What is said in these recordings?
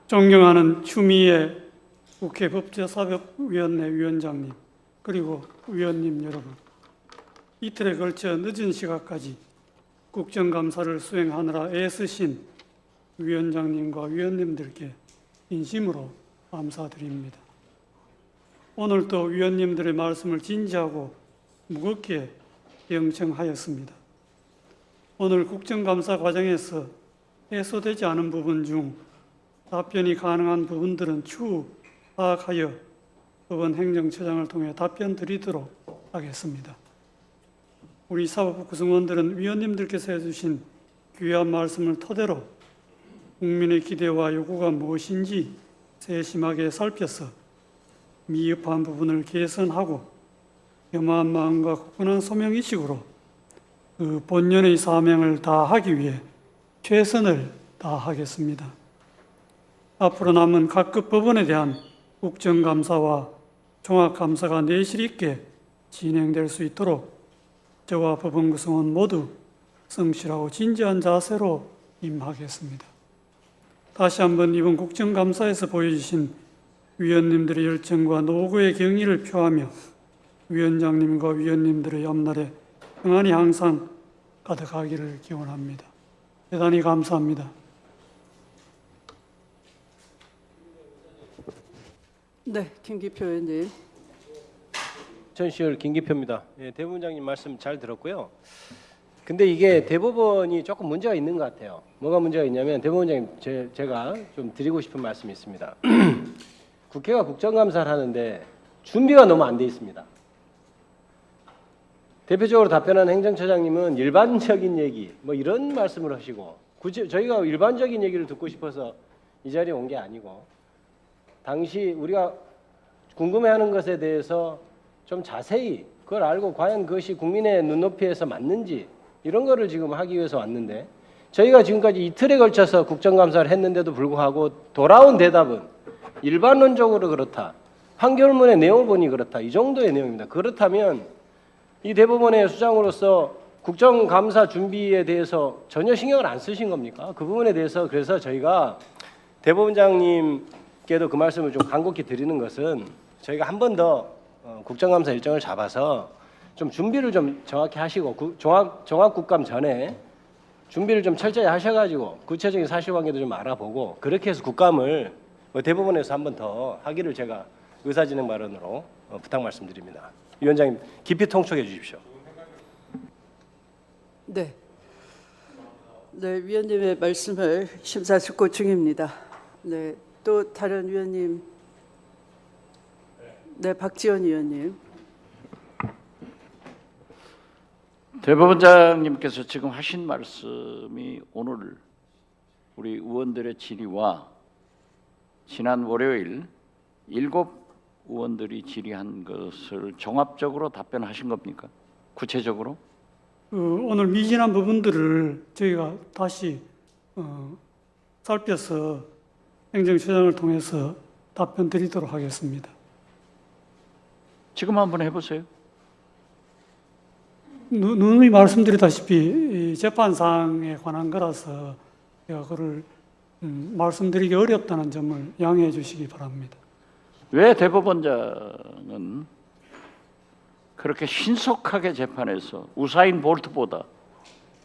존경하는 추미애 국회 법제사법위원회 위원장님, 그리고 위원님 여러분, 이틀에 걸쳐 늦은 시각까지 국정감사를 수행하느라 애쓰신 위원장님과 위원님들께 진심으로 감사드립니다. 오늘도 위원님들의 말씀을 진지하고 무겁게 경청하였습니다. 오늘 국정감사 과정에서 해소되지 않은 부분 중 답변이 가능한 부분들은 추후 파악하여 법원 행정처장을 통해 답변 드리도록 하겠습니다. 우리 사법부 구성원들은 위원님들께서 해주신 귀한 말씀을 토대로 국민의 기대와 요구가 무엇인지 세심하게 살펴서 미흡한 부분을 개선하고 겸허한 마음과 굳건한 소명의식으로 그 본연의 사명을 다하기 위해 최선을 다하겠습니다. 앞으로 남은 각급 법원에 대한 국정감사와 종합감사가 내실 있게 진행될 수 있도록 저와 법원 구성원 모두 성실하고 진지한 자세로 임하겠습니다. 다시 한번 이번 국정감사에서 보여주신 위원님들의 열정과 노고의 경의를 표하며 위원장님과 위원님들의 앞날에 평안이 항상 가득하기를 기원합니다. 대단히 감사합니다. 네, 김기표 의원님. 천시열 김기표입니다. 예, 대법원장님 말씀 잘 들었고요. 근데 이게 대법원이 조금 문제가 있는 것 같아요. 뭐가 문제가 있냐면 대법원장님 제가 좀 드리고 싶은 말씀이 있습니다. 국회가 국정감사를 하는데 준비가 너무 안 돼 있습니다. 대표적으로 답변한 행정처장님은 일반적인 얘기 뭐 이런 말씀을 하시고 저희가 일반적인 얘기를 듣고 싶어서 이 자리에 온 게 아니고 당시 우리가 궁금해하는 것에 대해서 좀 자세히 그걸 알고 과연 그것이 국민의 눈높이에서 맞는지 이런 거를 지금 하기 위해서 왔는데 저희가 지금까지 이틀에 걸쳐서 국정감사를 했는데도 불구하고 돌아온 대답은 일반론적으로 그렇다. 판결문의 내용을 보니 그렇다. 이 정도의 내용입니다. 그렇다면 이 대법원의 수장으로서 국정감사 준비에 대해서 전혀 신경을 안 쓰신 겁니까? 그 부분에 대해서 그래서 저희가 대법원장님께도 그 말씀을 좀 간곡히 드리는 것은 저희가 한 번 더 국정감사 일정을 잡아서 좀 준비를 좀 정확히 하시고 종합국감 전에 준비를 좀 철저히 하셔가지고 구체적인 사실관계도 좀 알아보고 그렇게 해서 국감을 대법원에서 한 번 더 하기를 제가 의사진행 발언으로 부탁 말씀드립니다. 위원장님 깊이 통촉해 주십시오. 네. 네, 위원님의 말씀을 심사숙고 중입니다. 네, 또 다른 위원님. 네, 박지원 위원님. 대법원장님께서 지금 하신 말씀이 오늘 우리 의원들의 질의와 지난 월요일 7 의원들이 질의한 것을 종합적으로 답변하신 겁니까? 구체적으로? 오늘 미진한 부분들을 저희가 다시 살펴서 행정처장을 통해서 답변 드리도록 하겠습니다. 지금 한번 해보세요. 누누이 말씀드리다시피 재판상에 관한 거라서 제가 그걸 말씀드리기 어렵다는 점을 양해해 주시기 바랍니다. 왜 대법원장은 그렇게 신속하게 재판해서 우사인 볼트보다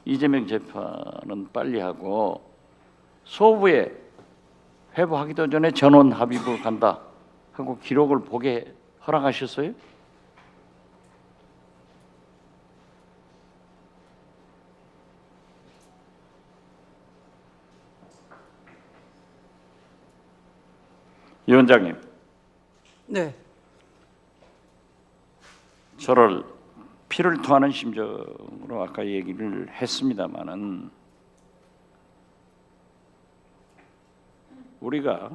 이재명 재판은 빨리 하고 소부에 회부하기도 전에 전원 합의부 간다 하고 기록을 보게 허락하셨어요? 위원장님. 네. 저를 피를 토하는 심정으로 아까 얘기를 했습니다마는 우리가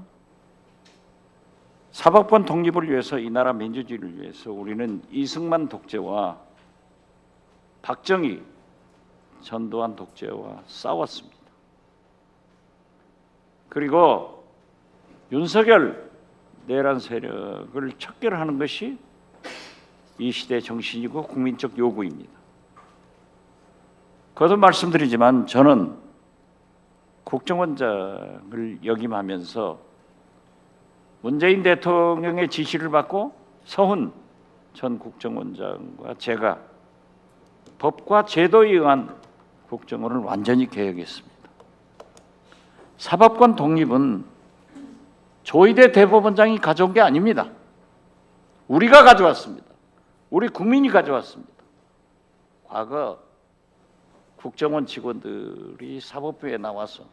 사법권 독립을 위해서 이 나라 민주주의를 위해서 우리는 이승만 독재와 박정희 전두환 독재와 싸웠습니다. 그리고 윤석열 내란 세력을 척결하는 것이 이 시대의 정신이고 국민적 요구입니다. 거듭 말씀드리지만 저는 국정원장을 역임하면서 문재인 대통령의 지시를 받고 서훈 전 국정원장과 제가 법과 제도에 의한 국정원을 완전히 개혁했습니다. 사법권 독립은 조희대 대법원장이 가져온 게 아닙니다. 우리가 가져왔습니다. 우리 국민이 가져왔습니다. 과거 국정원 직원들이 사법부에 나와서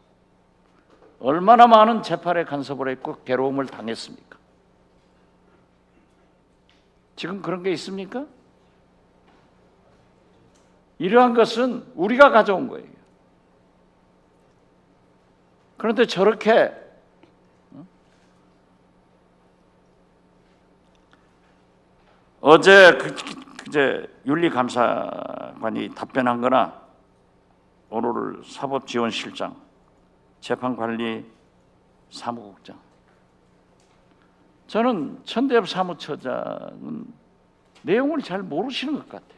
얼마나 많은 재판에 간섭을 했고 괴로움을 당했습니까? 지금 그런 게 있습니까? 이러한 것은 우리가 가져온 거예요. 그런데 저렇게 어제 그제 윤리감사관이 답변한 거나 오늘 사법지원실장, 재판관리 사무국장, 저는 천대엽 사무처장은 내용을 잘 모르시는 것 같아요.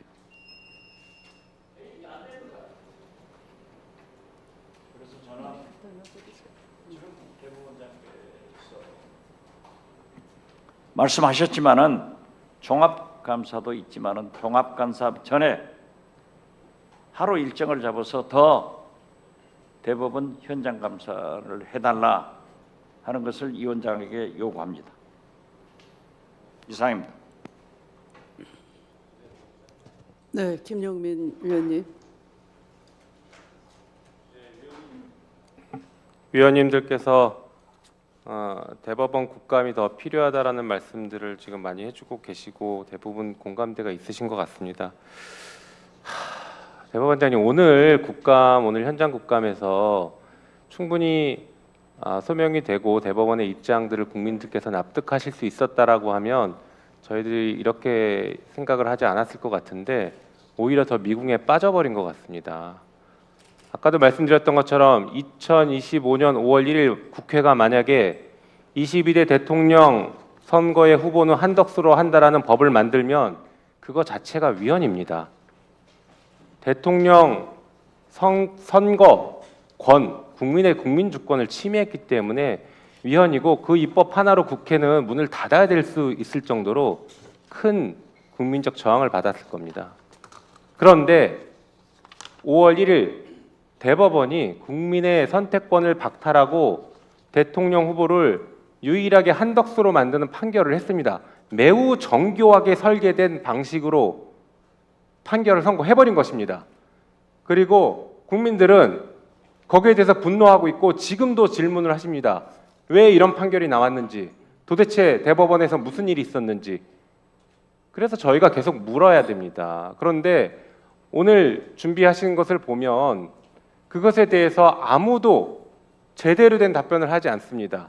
말씀하셨지만은 종합감사도 있지만은 종합감사 전에 하루 일정을 잡아서 더 대법원 현장 감사를 해달라 하는 것을 이 원장에게 요구합니다. 이상입니다. 네, 김용민 위원님. 위원님들께서 대법원 국감이 더 필요하다라는 말씀들을 지금 많이 해주고 계시고 대부분 공감대가 있으신 것 같습니다. 대법원장님, 오늘 현장 국감에서 충분히 소명이 되고 대법원의 입장들을 국민들께서 납득하실 수 있었다라고 하면 저희들이 이렇게 생각을 하지 않았을 것 같은데 오히려 더 미궁에 빠져버린 것 같습니다. 아까도 말씀드렸던 것처럼 2025년 5월 1일 국회가 만약에 22대 대통령 선거의 후보는 한덕수로 한다라는 법을 만들면 그거 자체가 위헌입니다. 대통령 선거권, 국민의 국민주권을 침해했기 때문에 위헌이고 그 입법 하나로 국회는 문을 닫아야 될 수 있을 정도로 큰 국민적 저항을 받았을 겁니다. 그런데 5월 1일 대법원이 국민의 선택권을 박탈하고 대통령 후보를 유일하게 한덕수로 만드는 판결을 했습니다. 매우 정교하게 설계된 방식으로 판결을 선고해버린 것입니다. 그리고 국민들은 거기에 대해서 분노하고 있고 지금도 질문을 하십니다. 왜 이런 판결이 나왔는지, 도대체 대법원에서 무슨 일이 있었는지. 그래서 저희가 계속 물어야 됩니다. 그런데 오늘 준비하신 것을 보면 그것에 대해서 아무도 제대로 된 답변을 하지 않습니다.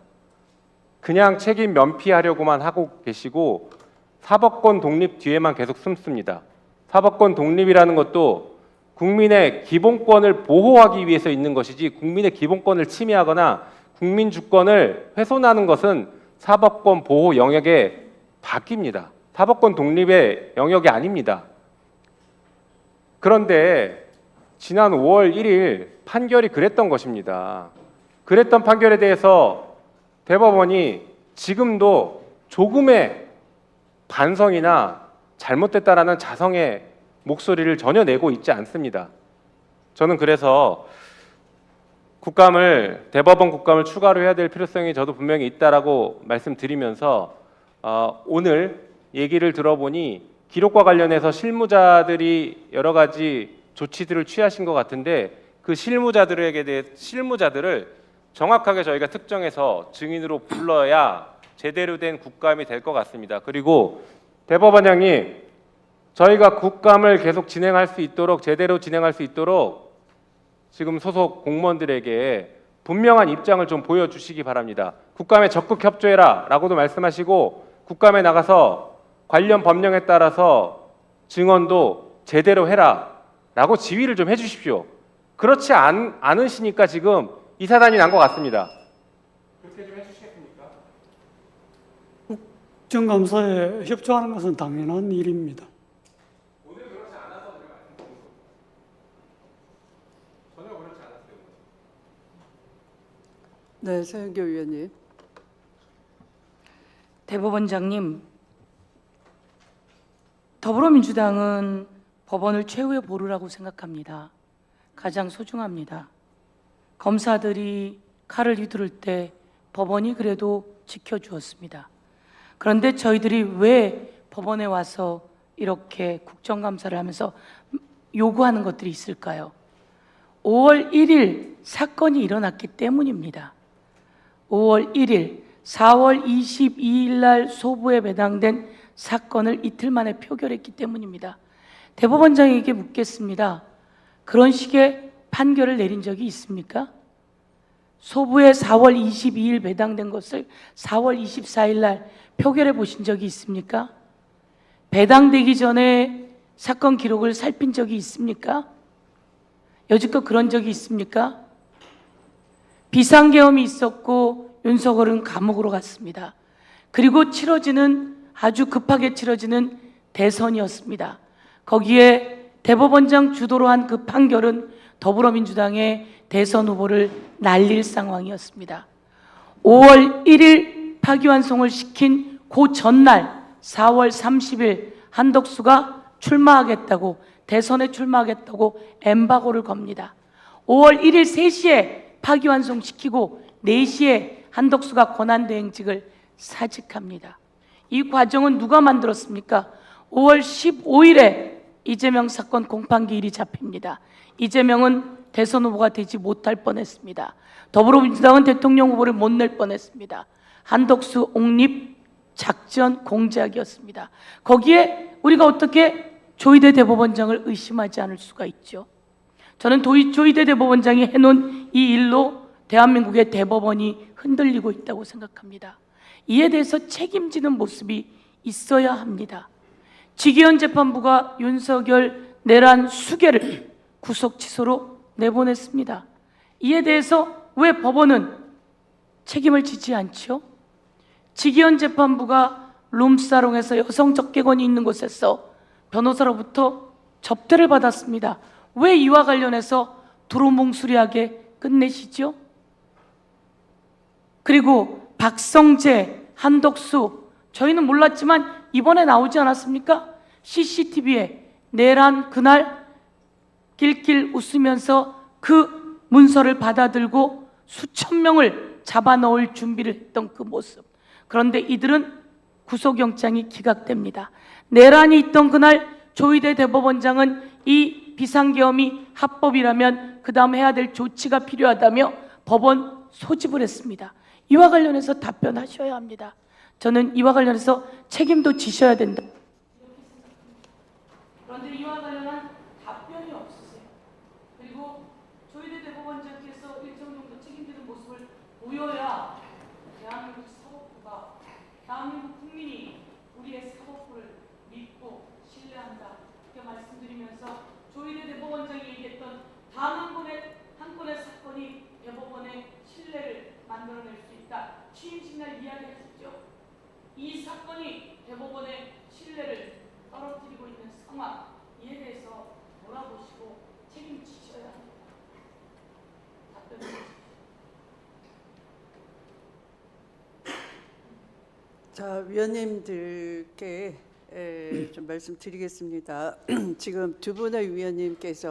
그냥 책임 면피하려고만 하고 계시고 사법권 독립 뒤에만 계속 숨습니다. 사법권 독립이라는 것도 국민의 기본권을 보호하기 위해서 있는 것이지 국민의 기본권을 침해하거나 국민 주권을 훼손하는 것은 사법권 보호 영역에 바뀝니다. 사법권 독립의 영역이 아닙니다. 그런데 지난 5월 1일 판결이 그랬던 것입니다. 그랬던 판결에 대해서 대법원이 지금도 조금의 반성이나 잘못됐다라는 자성의 목소리를 전혀 내고 있지 않습니다. 저는 그래서 대법원 국감을 추가로 해야 될 필요성이 저도 분명히 있다라고 말씀드리면서 오늘 얘기를 들어보니 기록과 관련해서 실무자들이 여러 가지 조치들을 취하신 것 같은데 그 실무자들을 정확하게 저희가 특정해서 증인으로 불러야 제대로 된 국감이 될 것 같습니다. 그리고 대법원장님, 저희가 국감을 계속 진행할 수 있도록 제대로 진행할 수 있도록 지금 소속 공무원들에게 분명한 입장을 좀 보여주시기 바랍니다. 국감에 적극 협조해라 라고도 말씀하시고 국감에 나가서 관련 법령에 따라서 증언도 제대로 해라 라고 지휘를 좀 해주십시오. 그렇지 않으시니까 지금 이 사단이 난 것 같습니다. 그렇게 좀 해주시겠습니까? 국정감사에 협조하는 것은 당연한 일입니다. 오늘 그렇지 않아서 제가 말씀드린 겁니다. 전혀 그렇지 않았어요. 네, 서영교 위원님. 대법원장님, 더불어민주당은 법원을 최후의 보루라고 생각합니다. 가장 소중합니다. 검사들이 칼을 휘두를 때 법원이 그래도 지켜주었습니다. 그런데 저희들이 왜 법원에 와서 이렇게 국정감사를 하면서 요구하는 것들이 있을까요? 5월 1일 사건이 일어났기 때문입니다. 5월 1일, 4월 22일 날 소부에 배당된 사건을 이틀 만에 표결했기 때문입니다. 대법원장에게 묻겠습니다. 그런 식의 판결을 내린 적이 있습니까? 소부에 4월 22일 배당된 것을 4월 24일 날 표결해 보신 적이 있습니까? 배당되기 전에 사건 기록을 살핀 적이 있습니까? 여지껏 그런 적이 있습니까? 비상계엄이 있었고 윤석열은 감옥으로 갔습니다. 그리고 아주 급하게 치러지는 대선이었습니다. 거기에 대법원장 주도로 한 그 판결은 더불어민주당의 대선 후보를 날릴 상황이었습니다. 5월 1일 파기환송을 시킨 그 전날 4월 30일 한덕수가 출마하겠다고, 대선에 출마하겠다고 엠바고를 겁니다. 5월 1일 3시에 파기환송시키고 4시에 한덕수가 권한대행직을 사직합니다. 이 과정은 누가 만들었습니까? 5월 15일에 이재명 사건 공판기일이 잡힙니다. 이재명은 대선 후보가 되지 못할 뻔했습니다. 더불어민주당은 대통령 후보를 못 낼 뻔했습니다. 한덕수 옹립 작전 공작이었습니다. 거기에 우리가 어떻게 조희대 대법원장을 의심하지 않을 수가 있죠. 저는 조희대 대법원장이 해놓은 이 일로 대한민국의 대법원이 흔들리고 있다고 생각합니다. 이에 대해서 책임지는 모습이 있어야 합니다. 지기현 재판부가 윤석열 내란 수개를 구속 취소로 내보냈습니다. 이에 대해서 왜 법원은 책임을 지지 않죠? 지기현 재판부가 룸사롱에서 여성 적개건이 있는 곳에서 변호사로부터 접대를 받았습니다. 왜 이와 관련해서 두루뭉술하게 끝내시죠? 그리고 박성재, 한덕수, 저희는 몰랐지만 이번에 나오지 않았습니까? CCTV에 내란 그날 낄낄 웃으면서 그 문서를 받아들고 수천 명을 잡아넣을 준비를 했던 그 모습. 그런데 이들은 구속영장이 기각됩니다. 내란이 있던 그날 조희대 대법원장은 이 비상계엄이 합법이라면 그 다음 해야 될 조치가 필요하다며 법원 소집을 했습니다. 이와 관련해서 답변하셔야 합니다. 저는 이와 관련해서 책임도 지셔야 된다. 그런데 이와 관련한 답변이 없으세요. 그리고 조희대 대법원장께서 일정 정도 책임지는 모습을 보여야 대한민국 사법부가, 대한민국 국민이 우리의 사법부를 믿고 신뢰한다. 이렇게 말씀드리면서 조희대 대법원장이 얘기했던 단 한 건의 사건이 대법원의 신뢰를 만들어낼 수 있다. 취임식 날 이야기하셨죠. 이 사건이 대법원의 신뢰를 떨어뜨리고 있는 상황, 이에 대해서 돌아보시고 책임지셔야 합니다. 답변해 주십시오. 자, 위원님들께 좀 말씀드리겠습니다. 지금 두 분의 위원님께서